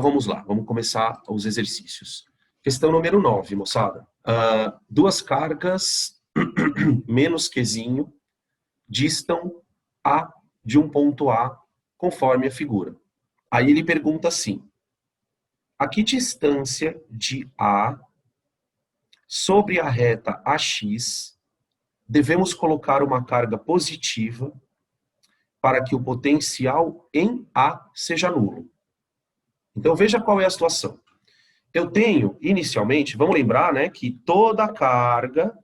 Então vamos lá, vamos começar os exercícios. Questão número 9, moçada. Duas cargas menos Qzinho distam A de um ponto A conforme a figura. Aí ele pergunta assim: a que distância de A sobre a reta AX devemos colocar uma carga positiva para que o potencial em A seja nulo? Então veja qual é a situação. Eu tenho, inicialmente, vamos lembrar, né, que toda carga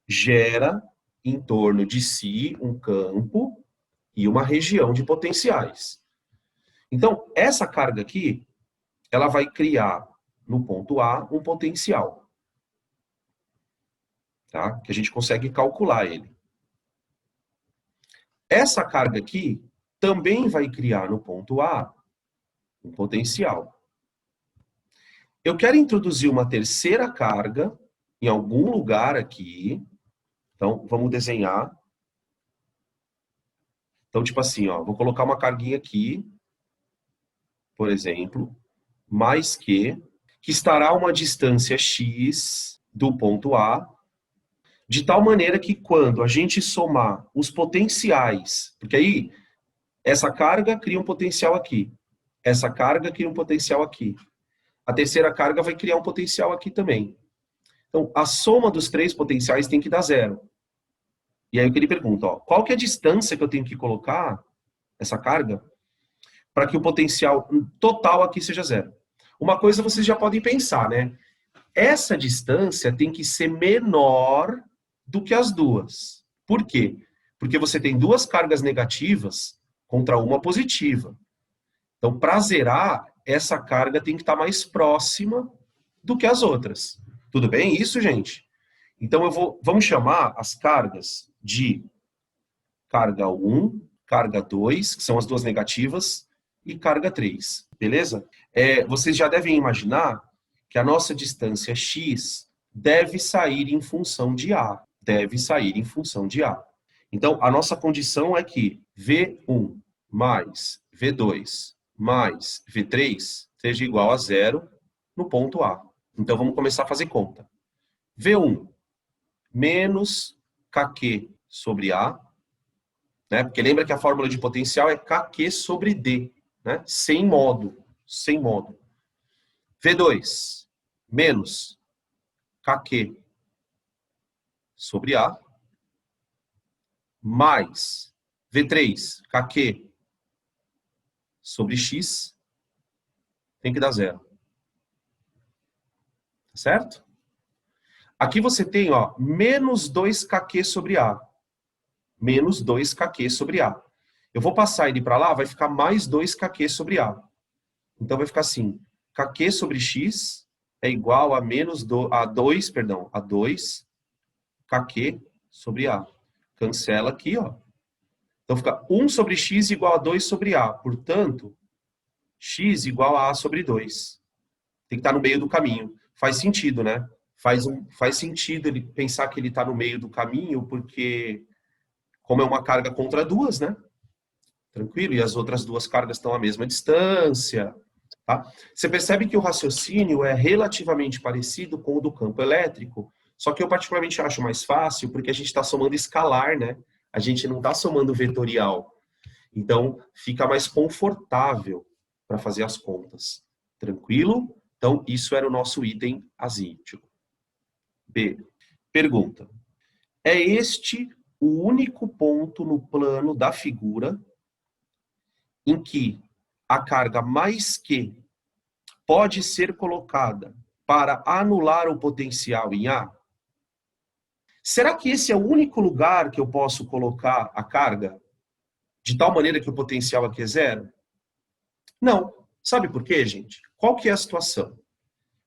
gera em torno de si um campo e uma região de potenciais. Então, essa carga aqui, ela vai criar no ponto A um potencial, tá? Que a gente consegue calcular ele. Essa carga aqui também vai criar no ponto A um potencial. Eu quero introduzir uma terceira carga em algum lugar aqui. Então, vamos desenhar. Então, tipo assim, ó, vou colocar uma carguinha aqui, por exemplo, mais que estará a uma distância x do ponto A, de tal maneira que quando a gente somar os potenciais, porque aí essa carga cria um potencial aqui, essa carga cria um potencial aqui, a terceira carga vai criar um potencial aqui também. Então, a soma dos três potenciais tem que dar zero. E aí o que ele pergunta, ó, qual que é a distância que eu tenho que colocar, essa carga, para que o potencial total aqui seja zero? Uma coisa vocês já podem pensar, né? Essa distância tem que ser menor do que as duas. Por quê? Porque você tem duas cargas negativas contra uma positiva. Então, para zerar, essa carga tem que estar mais próxima do que as outras. Tudo bem isso, gente? Então, vamos chamar as cargas de carga 1, carga 2, que são as duas negativas, e carga 3, beleza? Vocês já devem imaginar que a nossa distância x deve sair em função de A. Deve sair em função de A. Então, a nossa condição é que V1 mais V2 mais V3 seja igual a zero no ponto A. Então, vamos começar a fazer conta. V1 menos KQ sobre A, né? Porque lembra que a fórmula de potencial é KQ sobre D, né? Sem modo. V2 menos KQ sobre A mais V3, KQ sobre X tem que dar zero. Certo? Aqui você tem, ó, menos 2KQ sobre A. Menos 2KQ sobre A. Eu vou passar ele para lá, vai ficar mais 2KQ sobre A. Então vai ficar assim, KQ sobre X é igual a a 2 KQ sobre A. Cancela aqui, ó. Então fica 1 sobre X igual a 2 sobre A. Portanto, X igual a sobre 2. Tem que estar no meio do caminho. Faz sentido, né? Faz sentido ele pensar que ele está no meio do caminho, porque como é uma carga contra duas, né? Tranquilo? E as outras duas cargas estão à mesma distância. Tá? Você percebe que o raciocínio é relativamente parecido com o do campo elétrico, só que eu particularmente acho mais fácil porque a gente está somando escalar, né? A gente não está somando vetorial. Então, fica mais confortável para fazer as contas. Tranquilo? Então, isso era o nosso item azíntico. B. Pergunta. É este o único ponto no plano da figura em que a carga mais Q pode ser colocada para anular o potencial em A? Será que esse é o único lugar que eu posso colocar a carga? De tal maneira que o potencial aqui é zero? Não. Sabe por quê, gente? Qual que é a situação?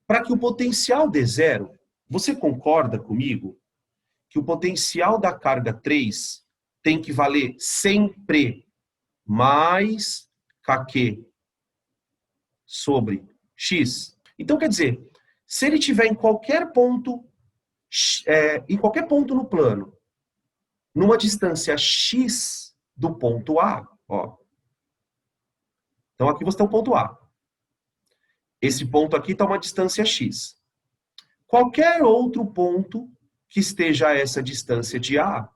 Para que o potencial dê zero, você concorda comigo que o potencial da carga 3 tem que valer sempre mais KQ sobre X? Então, quer dizer, se ele tiver em qualquer ponto no plano, numa distância X do ponto A, ó. Então, aqui você tem o ponto A. Esse ponto aqui está uma distância x. Qualquer outro ponto que esteja a essa distância de A,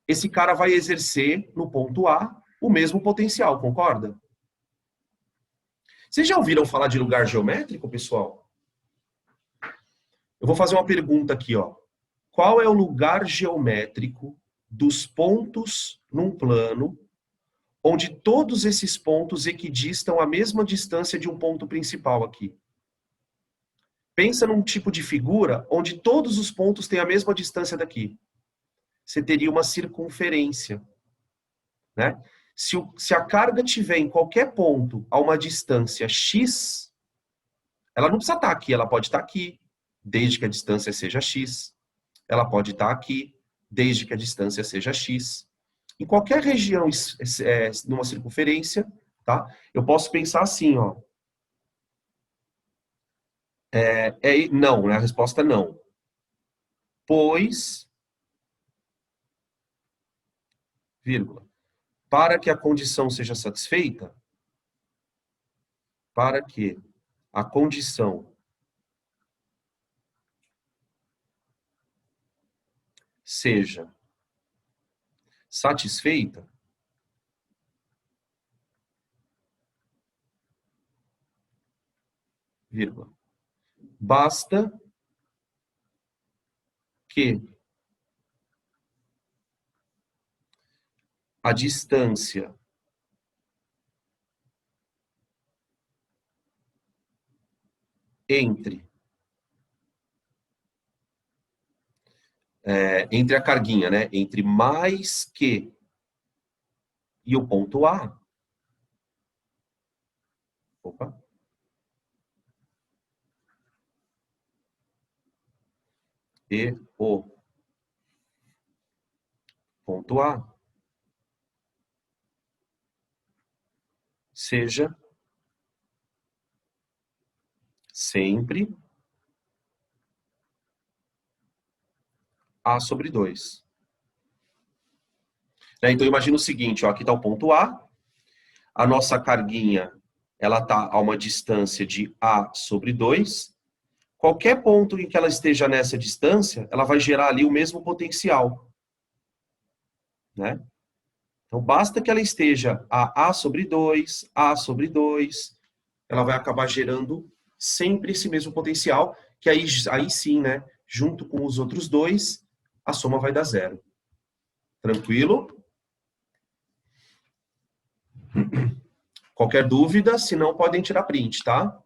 esse cara vai exercer no ponto A o mesmo potencial, concorda? Vocês já ouviram falar de lugar geométrico, pessoal? Eu vou fazer uma pergunta aqui, ó. Qual é o lugar geométrico dos pontos num plano onde todos esses pontos equidistam a mesma distância de um ponto principal aqui? Pensa num tipo de figura onde todos os pontos têm a mesma distância daqui. Você teria uma circunferência, né? Se a carga tiver em qualquer ponto a uma distância x, ela não precisa estar aqui, ela pode estar aqui, desde que a distância seja x. Ela pode estar aqui, desde que a distância seja x. Em qualquer região numa circunferência, tá? Eu posso pensar assim, ó. Não, né? A resposta é não. Pois, vírgula, para que a condição seja satisfeita, para que a condição seja satisfeita, vírgula, basta que a distância entre a carguinha, né? Entre mais que e o ponto A. Opa. E o ponto A seja sempre A sobre 2. Então, imagina o seguinte, ó, aqui está o ponto a nossa carguinha ela está a uma distância de A sobre 2. Qualquer ponto em que ela esteja nessa distância, ela vai gerar ali o mesmo potencial, né? Então, basta que ela esteja a sobre 2, A sobre 2, ela vai acabar gerando sempre esse mesmo potencial, que aí sim, né, junto com os outros dois, a soma vai dar zero. Tranquilo? Qualquer dúvida, se não, podem tirar print, tá?